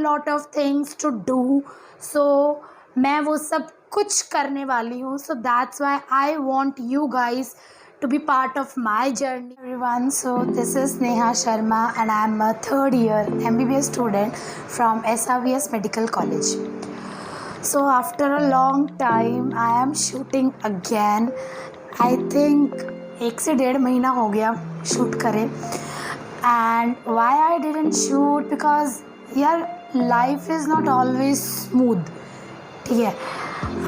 Lot of things to do, so मैं वो सब कुछ करने वाली हूँ. So that's why I want you guys to be part of my journey. Everyone, so this is Neha Sharma and I am a third year MBBS student from SRVS Medical College. So after a long time I am shooting again. I think 1 से 1.5 महीना हो गया shoot करे. And why I didn't shoot? Because यार life is not always smooth. ठीक है,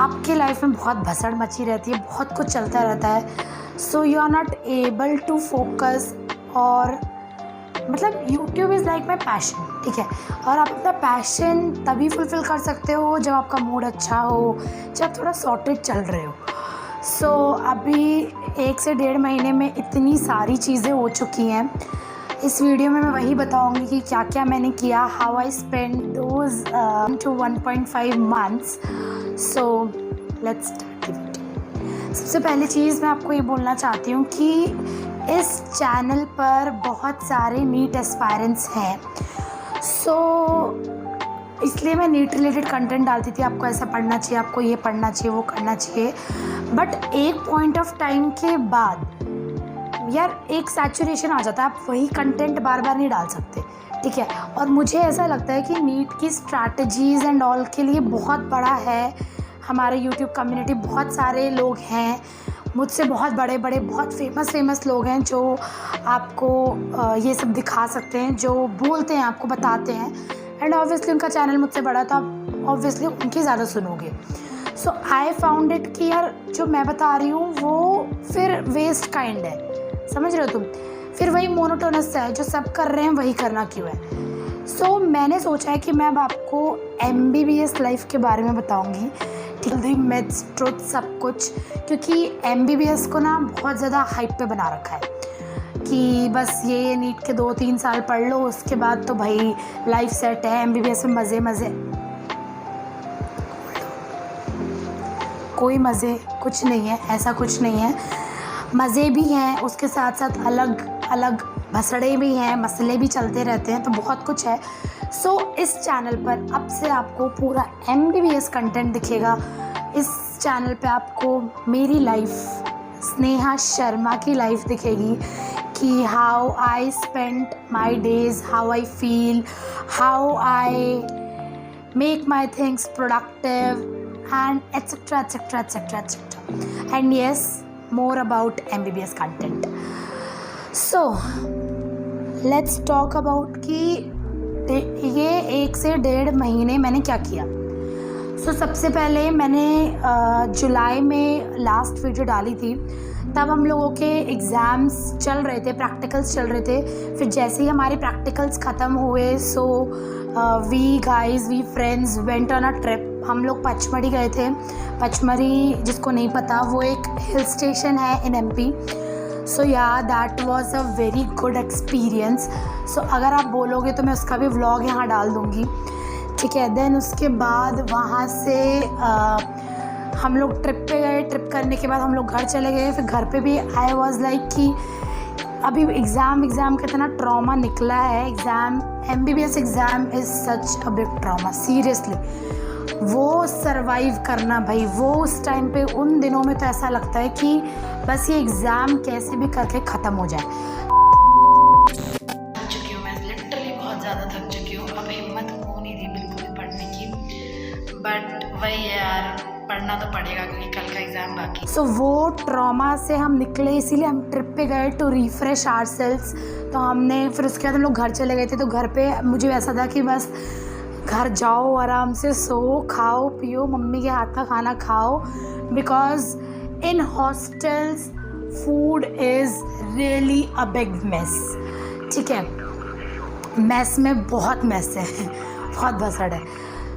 आपके life में बहुत भसड़ मची रहती है, बहुत कुछ चलता रहता है. So you are not able to focus. और मतलब YouTube is like my passion. ठीक है, और आप अपना पैशन तभी फुलफ़िल कर सकते हो जब आपका मूड अच्छा हो, जब थोड़ा सॉर्टेड चल रहे हो. सो अभी 1 से 1.5 महीने में इतनी सारी चीज़ें हो चुकी हैं. इस वीडियो में मैं वही बताऊंगी कि क्या क्या मैंने किया, how I spend those 1.5 months. So let's start the video. सबसे पहली चीज़ मैं आपको ये बोलना चाहती हूँ कि इस चैनल पर बहुत सारे नीट एस्पायरेंट्स हैं. सो इसलिए मैं नीट रिलेटेड कंटेंट डालती थी. आपको ऐसा पढ़ना चाहिए, आपको ये पढ़ना चाहिए, वो करना चाहिए. बट एक पॉइंट ऑफ टाइम के बाद यार एक सैचुरेशन आ जाता है. आप वही कंटेंट बार बार नहीं डाल सकते. ठीक है, और मुझे ऐसा लगता है कि नीट की स्ट्रैटेजीज़ एंड ऑल के लिए बहुत बड़ा है हमारे यूट्यूब कम्युनिटी. बहुत सारे लोग हैं मुझसे बहुत बड़े बड़े, बहुत फेमस लोग हैं जो आपको ये सब दिखा सकते हैं, जो बोलते हैं, आपको बताते हैं. एंड ऑब्वियसली उनका चैनल मुझसे बड़ा, तो आप ऑब्वियसली उनकी ज़्यादा सुनोगे. सो आई फाउंड इट कि यार जो मैं बता रही हूँ वो फिर वेस्ट काइंड है. समझ रहे हो तुम? फिर वही मोनोटोनस है, जो सब कर रहे हैं वही करना क्यों है. सो मैंने सोचा है कि मैं अब आपको MBBS लाइफ के बारे में बताऊंगी. ठीक है, मिथ्स, ट्रुथ, सब कुछ. क्योंकि MBBS को ना बहुत ज़्यादा हाइप पे बना रखा है कि बस ये नीट के 2-3 साल पढ़ लो, उसके बाद तो भाई लाइफ सेट है. MBBS में मज़े कोई मज़े कुछ नहीं है, ऐसा कुछ नहीं है. मज़े भी हैं, उसके साथ साथ अलग अलग भसड़े भी हैं, मसले भी चलते रहते हैं, तो बहुत कुछ है. सो इस चैनल पर अब से आपको पूरा MBBS कंटेंट दिखेगा. इस चैनल पे आपको मेरी लाइफ, स्नेहा शर्मा की लाइफ दिखेगी कि how I spend my days, how I feel, how I make my things productive and etc. And yes, more about MBBS content. So let's talk about कि ये 1 से 1.5 महीने मैंने क्या किया. सो सबसे पहले मैंने जुलाई में लास्ट वीडियो डाली थी. तब हम लोगों के एग्ज़ाम्स चल रहे थे, प्रैक्टिकल्स चल रहे थे. फिर जैसे ही हमारे प्रैक्टिकल्स ख़त्म हुए, so we friends went on a trip. हम लोग पचमढ़ी गए थे. पचमढ़ी, जिसको नहीं पता, वो एक हिल स्टेशन है इन MP. सो या that was a very good experience. So अगर आप बोलोगे तो मैं उसका भी व्लॉग यहाँ डाल दूँगी. ठीक है, देन उसके बाद वहाँ से हम लोग ट्रिप पे गए. ट्रिप करने के बाद हम लोग घर चले गए. फिर घर पे भी आई वाज लाइक कि अभी एग्ज़ाम का इतना ट्रॉमा निकला है. MBBS exam is such a big trauma, seriously. वो सरवाइव करना भाई, वो उस टाइम पे, उन दिनों में तो ऐसा लगता है कि बस ये एग्ज़ाम कैसे भी करके ख़त्म हो जाए. थक चुकी हूँ मैं, लिटरली बहुत ज़्यादा थक चुकी हूँ. अब हिम्मत हो नहीं रही बिल्कुल भी पढ़ने की. बट वही है यार, पढ़ना तो पड़ेगा क्योंकि कल का एग्ज़ाम बाकी. सो वो ट्रॉमा से हम निकले, इसीलिए हम ट्रिप पे गए टू रिफ्रेश आवरसेल्व्स. तो हमने फिर उसके बाद हम लोग घर चले गए थे. तो घर पे मुझे ऐसा था कि बस घर जाओ, आराम से सो, खाओ पियो, मम्मी के हाथ का खाना खाओ. Because in hostels food is really a big mess. ठीक है, मेस में बहुत मेस है, बहुत भसड़ है.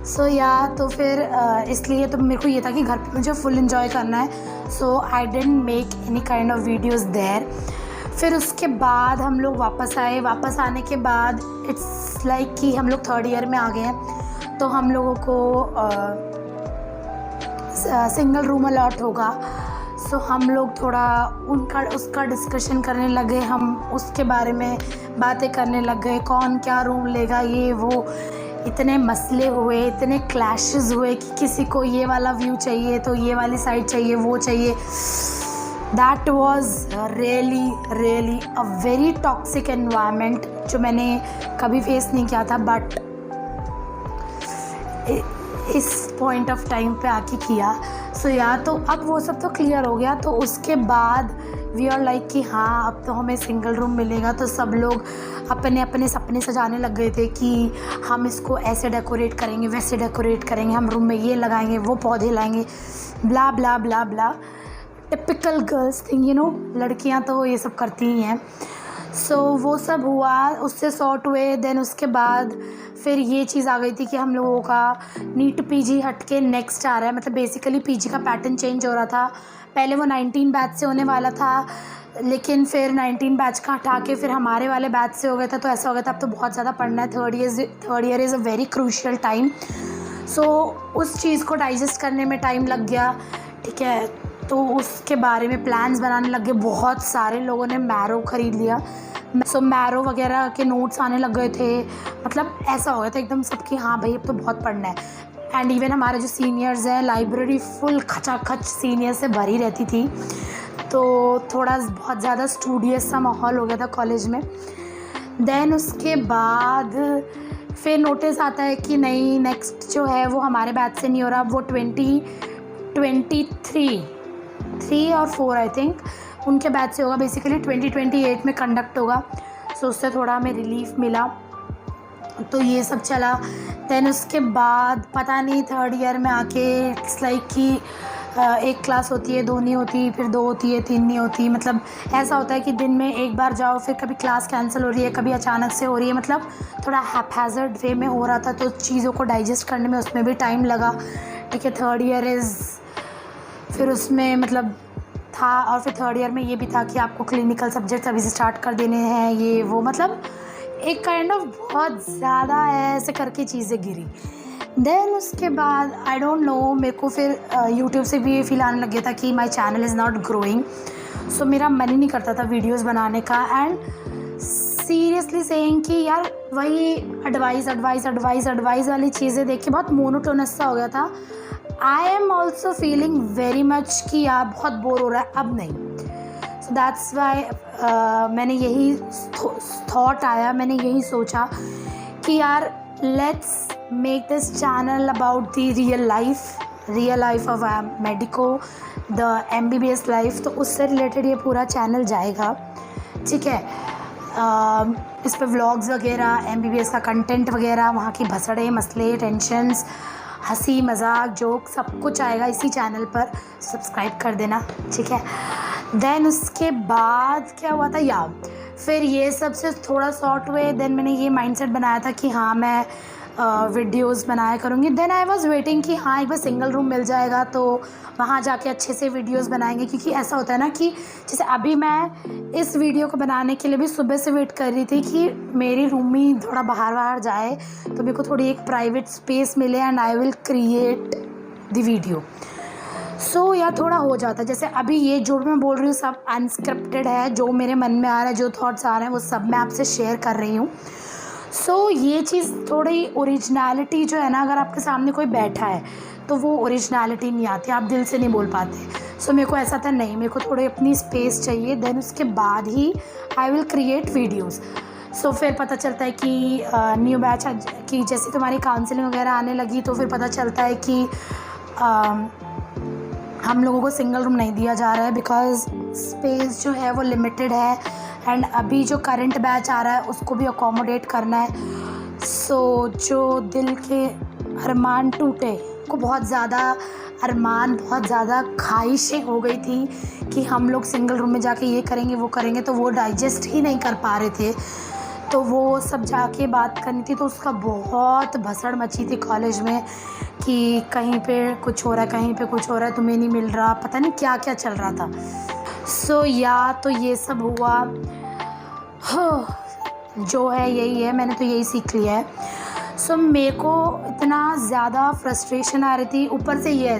सो या तो फिर इसलिए तो मेरे को ये था कि घर पे मुझे फुल एंजॉय करना है. So I didn't make any kind of videos there. फिर उसके बाद हम लोग वापस आए. वापस आने के बाद इट्स लाइक कि हम लोग 3rd ईयर में आ गए हैं. तो हम लोगों को सिंगल रूम अलॉट होगा. सो हम लोग थोड़ा उसका डिस्कशन करने लगे. हम उसके बारे में बातें करने लग गए, कौन क्या रूम लेगा, ये वो. इतने मसले हुए, इतने क्लैशेस हुए कि किसी को ये वाला व्यू चाहिए तो ये वाली साइड चाहिए, वो चाहिए। That was really a very toxic environment जो मैंने कभी फेस नहीं किया था, बट इस पॉइंट ऑफ टाइम पे आके किया। सो या तो अब वो सब तो क्लियर हो गया। तो उसके बाद वी आर लाइक कि हाँ अब तो हमें सिंगल रूम मिलेगा। तो सब लोग अपने अपने सपने सजाने लग गए थे कि हम इसको ऐसे डेकोरेट करेंगे, वैसे डेकोरेट करेंगे, हम रूम में ये लगाएंगे, वो पौधे लाएंगे, blah blah blah blah. Typical girls thing, you know, लड़कियां तो ये सब करती ही हैं। सो वो सब हुआ, उससे सॉर्ट हुए। देन उसके बाद फिर ये चीज़ आ गई थी कि हम लोगों का नीट पीजी हट के नेक्स्ट आ रहा है, मतलब बेसिकली पीजी का पैटर्न चेंज हो रहा था। पहले वो 19 बैच से होने वाला था, लेकिन फिर 19 बैच का हटा के फिर हमारे वाले बैच से हो गया था। तो ऐसा हो गया था अब तो बहुत ज़्यादा पढ़ना है, third year is a very crucial time. So उस चीज़ को डाइजेस्ट करने में टाइम लग गया, ठीक है। तो उसके बारे में प्लान्स बनाने लग गए। बहुत सारे लोगों ने मैरो ख़रीद लिया। सो मैरो वगैरह के नोट्स आने लग गए थे, मतलब ऐसा हो गया था एकदम सबकी, हाँ भाई अब तो बहुत पढ़ना है। एंड इवन हमारे जो सीनियर्स हैं, लाइब्रेरी फुल खचाखच सीनियर से भरी रहती थी। तो थोड़ा बहुत ज़्यादा स्टूडियस सा माहौल हो गया था कॉलेज में। देन उसके बाद फिर नोटिस आता है कि नहीं, नेक्स्ट जो है वो हमारे बैच से नहीं हो रहा, वो 2023 और 4 आई थिंक उनके बैच से होगा। बेसिकली 2028 में कंडक्ट होगा। सो उससे थोड़ा हमें रिलीफ मिला। तो ये सब चला। देन उसके बाद पता नहीं थर्ड ईयर में आके इट्स लाइक कि एक क्लास होती है, 2 नहीं होती, फिर 2 होती है, 3 नहीं होती। मतलब ऐसा होता है कि दिन में एक बार जाओ, फिर कभी क्लास कैंसिल हो रही है, कभी अचानक से हो रही है। मतलब थोड़ा हैप्पैज़र्ड वे में हो रहा था, तो चीज़ों को डाइजेस्ट करने में उसमें भी टाइम लगा, ठीक है। थर्ड ईयर फिर उसमें मतलब था। और फिर थर्ड ईयर में ये भी था कि आपको क्लिनिकल सब्जेक्ट्स अभी से स्टार्ट कर देने हैं, ये वो, मतलब एक काइंड ऑफ बहुत ज़्यादा ऐसे करके चीज़ें गिरी। देन उसके बाद आई डोंट नो, मेरे को फिर यूट्यूब से भी ये फील आने लग गया था कि my channel is not growing. So मेरा मन ही नहीं करता था वीडियोस बनाने का। एंड सीरियसली सेइंग कि यार वही एडवाइस वाली चीज़ें देख के बहुत मोनोटोनस सा हो गया था। I am also feeling very much कि यार बहुत बोर हो रहा है, अब नहीं। सो दैट्स वाई मैंने यही थॉट आया, मैंने यही सोचा कि यार let's make this channel about the real life of medico, the MBBS life. तो उससे रिलेटेड ये पूरा चैनल जाएगा, ठीक है। इस पर व्लॉग्स वगैरह, MBBS का कंटेंट वगैरह, वहाँ की भसड़े, मसले, टेंशन्स, हंसी मजाक, जोक, सब कुछ आएगा इसी चैनल पर। सब्सक्राइब कर देना, ठीक है। देन उसके बाद क्या हुआ था, या फिर ये सब से थोड़ा शॉर्ट हुए। देन मैंने ये माइंडसेट बनाया था कि हाँ मैं वीडियोस बनाया करूँगी। देन आई वाज वेटिंग कि हाँ एक बार सिंगल रूम मिल जाएगा तो वहाँ जाके अच्छे से वीडियोस बनाएंगे। क्योंकि ऐसा होता है ना कि जैसे अभी मैं इस वीडियो को बनाने के लिए भी सुबह से वेट कर रही थी कि मेरी रूमी थोड़ा बाहर जाए तो मेरे को थोड़ी एक प्राइवेट स्पेस मिले and I will create the video. So यार थोड़ा हो जाता है। जैसे अभी ये जो मैं बोल रही हूँ सब अनस्क्रिप्टेड है, जो मेरे मन में आ रहा है, जो थॉट्स आ रहे हैं वो सब मैं आपसे शेयर कर रही हूँ। सो ये चीज़ थोड़ी ओरिजिनलिटी जो है ना, अगर आपके सामने कोई बैठा है तो वो ओरिजिनलिटी नहीं आती, आप दिल से नहीं बोल पाते। सो मेरे को ऐसा था नहीं, मेरे को थोड़ी अपनी स्पेस चाहिए। देन उसके बाद ही आई विल क्रिएट वीडियोज़। सो फिर पता चलता है कि न्यू बैच की जैसे तुम्हारी काउंसलिंग वगैरह आने लगी तो फिर पता चलता है कि हम लोगों को सिंगल रूम नहीं दिया जा रहा है बिकॉज़ स्पेस जो है वो लिमिटेड है। एंड अभी जो करंट बैच आ रहा है उसको भी अकोमोडेट करना है। सो जो दिल के अरमान टूटे को बहुत ज़्यादा अरमान, बहुत ज़्यादा ख्वाहिशें हो गई थी कि हम लोग सिंगल रूम में जाके ये करेंगे वो करेंगे, तो वो डाइजेस्ट ही नहीं कर पा रहे थे। तो वो सब जाके बात करनी थी, तो उसका बहुत भसड़ मची थी कॉलेज में कि कहीं पे कुछ हो रहा है, कहीं पे कुछ हो रहा है, तुम्हें नहीं मिल रहा, पता नहीं क्या क्या चल रहा था। सो तो ये सब हुआ। जो है यही है, मैंने तो यही सीख लिया है। सो मेरे को इतना ज़्यादा फ्रस्ट्रेशन आ रही थी, ऊपर से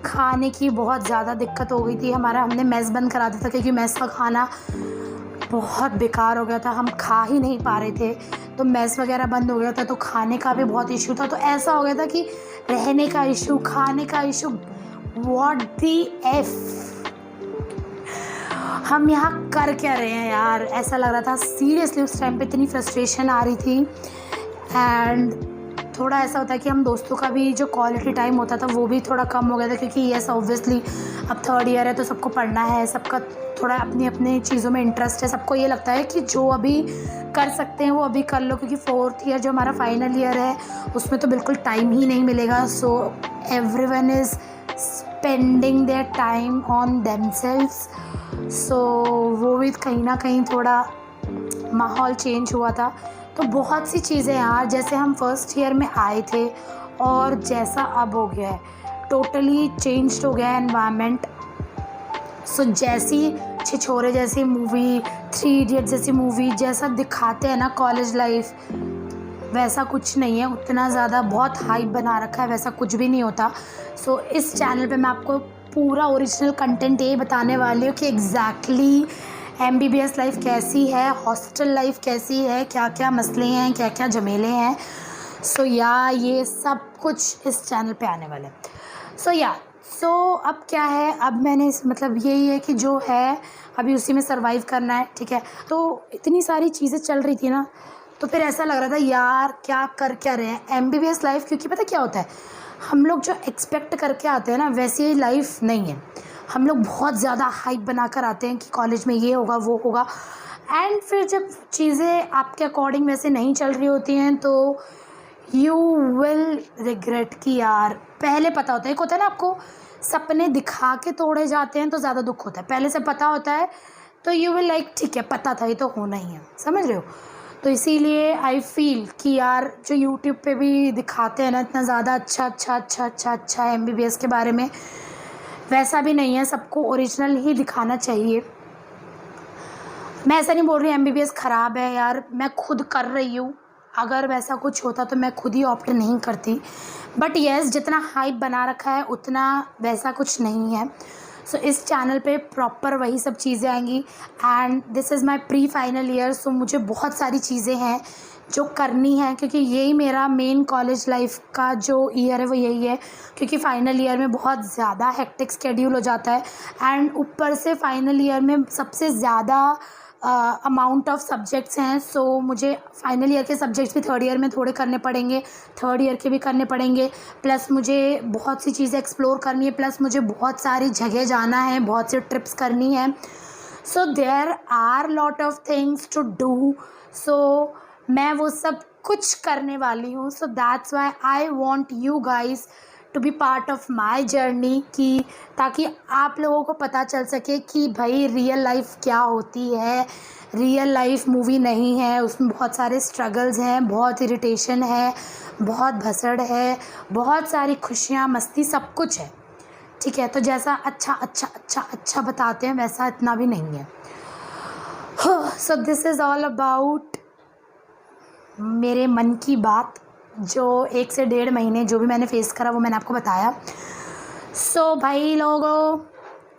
खाने की बहुत ज़्यादा दिक्कत हो गई थी। हमने मेस बंद करा दिया था क्योंकि मेस का खाना बहुत बेकार हो गया था, हम खा ही नहीं पा रहे थे। तो मेस वगैरह बंद हो गया था, तो खाने का भी बहुत इशू था। तो ऐसा हो गया था कि रहने का इशू, खाने का इशू, व्हाट दी एफ, हम यहाँ कर क्या रहे हैं यार, ऐसा लग रहा था सीरियसली। उस टाइम पे इतनी फ्रस्ट्रेशन आ रही थी। एंड थोड़ा ऐसा होता है कि हम दोस्तों का भी जो क्वालिटी टाइम होता था वो भी थोड़ा कम हो गया था, क्योंकि यस ऑब्वियसली अब 3rd ईयर है तो सबको पढ़ना है, सबका थोड़ा अपनी अपनी चीज़ों में इंटरेस्ट है। सबको ये लगता है कि जो अभी कर सकते हैं वो अभी कर लो, क्योंकि 4th ईयर जो हमारा फाइनल ईयर है उसमें तो बिल्कुल टाइम ही नहीं मिलेगा। So everyone is spending their time on themselves. So वो भी कहीं ना कहीं थोड़ा माहौल चेंज हुआ था। तो बहुत सी चीज़ें यार, जैसे हम 1st ईयर में आए थे और जैसा अब हो गया है, टोटली चेंज्ड हो गया है एनवायरनमेंट। सो जैसी छिछोरे जैसी मूवी, 3 इडियट जैसी मूवी जैसा दिखाते हैं ना कॉलेज लाइफ, वैसा कुछ नहीं है। उतना ज़्यादा बहुत हाइप बना रखा है, वैसा कुछ भी नहीं होता। सो इस चैनल पे मैं आपको पूरा ओरिजिनल कंटेंट यही बताने वाली हूँ कि एग्जैक्टली MBBS लाइफ कैसी है, हॉस्टल लाइफ कैसी है, क्या क्या मसले हैं, क्या क्या झमेले हैं। सो ये सब कुछ इस चैनल पे आने वाला है। सो अब क्या है, अब मैंने मतलब यही है कि जो है अभी उसी में सर्वाइव करना है, ठीक है। तो इतनी सारी चीज़ें चल रही थी ना, तो फिर ऐसा लग रहा था यार क्या कर क्या रहे हैं MBBS लाइफ, क्योंकि पता क्या होता है, हम लोग जो एक्सपेक्ट करके आते हैं ना वैसी लाइफ नहीं है। हम लोग बहुत ज़्यादा हाइप बना कर आते हैं कि कॉलेज में ये होगा वो होगा, एंड फिर जब चीज़ें आपके अकॉर्डिंग वैसे नहीं चल रही होती हैं तो यू विल रिग्रेट कि यार पहले पता होता है। एक होता है ना, आपको सपने दिखा के तोड़े जाते हैं तो ज़्यादा दुख होता है, पहले से पता होता है तो यू विल लाइक ठीक है पता था ये तो होना ही है, समझ रहे हो। तो इसीलिए आई फील कि यार जो यूट्यूब पे भी दिखाते हैं ना इतना ज़्यादा अच्छा MBBS के बारे में, वैसा भी नहीं है। सबको ओरिजिनल ही दिखाना चाहिए। मैं ऐसा नहीं बोल रही MBBS ख़राब है यार, मैं खुद कर रही हूँ। अगर वैसा कुछ होता तो मैं खुद ही ऑप्ट नहीं करती, बट येस जितना हाइप बना रखा है उतना वैसा कुछ नहीं है। सो इस चैनल पे प्रॉपर वही सब चीज़ें आएंगी। And this is my pre final year, so मुझे बहुत सारी चीज़ें हैं जो करनी है, क्योंकि यही मेरा मेन कॉलेज लाइफ का जो ईयर है वो यही है। क्योंकि फाइनल ईयर में बहुत ज़्यादा हेक्टिक स्केड्यूल हो जाता है, एंड ऊपर से फाइनल ईयर में सबसे ज़्यादा अमाउंट ऑफ सब्जेक्ट्स हैं। सो मुझे फाइनल ईयर के सब्जेक्ट्स भी 3rd ईयर में थोड़े करने पड़ेंगे, 3rd ईयर के भी करने पड़ेंगे, प्लस मुझे बहुत सी चीज़ें एक्सप्लोर करनी है, प्लस मुझे बहुत सारी जगह जाना है, बहुत सी ट्रिप्स करनी है। So there are lot of things to do. So मैं वो सब कुछ करने वाली हूँ। So that's why I want you guys to be part of my journey, कि ताकि आप लोगों को पता चल सके कि भाई रियल लाइफ क्या होती है। रियल लाइफ मूवी नहीं है, उसमें बहुत सारे स्ट्रगल्स हैं, बहुत इरिटेशन है, बहुत भसड़ है, बहुत सारी खुशियाँ मस्ती सब कुछ है, ठीक है। तो जैसा अच्छा बताते हैं वैसा इतना भी नहीं है। So this is all about मेरे मन की बात, जो 1 से 1.5 महीने जो भी मैंने फेस करा वो मैंने आपको बताया। सो भाई लोगों,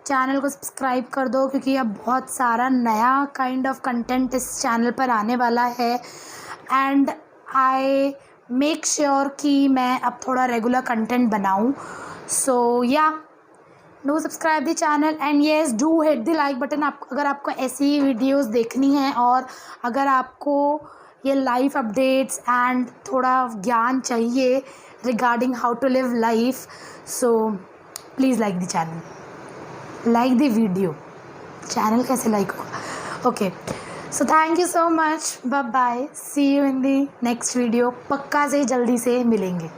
चैनल को सब्सक्राइब कर दो, क्योंकि अब बहुत सारा नया काइंड ऑफ कंटेंट इस चैनल पर आने वाला है। एंड आई मेक श्योर कि मैं अब थोड़ा रेगुलर कंटेंट बनाऊँ। So do subscribe the channel and yes do hit the like button. अगर आपको ऐसी वीडियोस देखनी है और अगर आपको ये लाइफ अपडेट्स एंड थोड़ा ज्ञान चाहिए regarding how to live life, so please like the channel, like the video. Channel कैसे लाइक होगा, okay. So thank you so much, bye bye, see you in the next video. पक्का से जल्दी से मिलेंगे।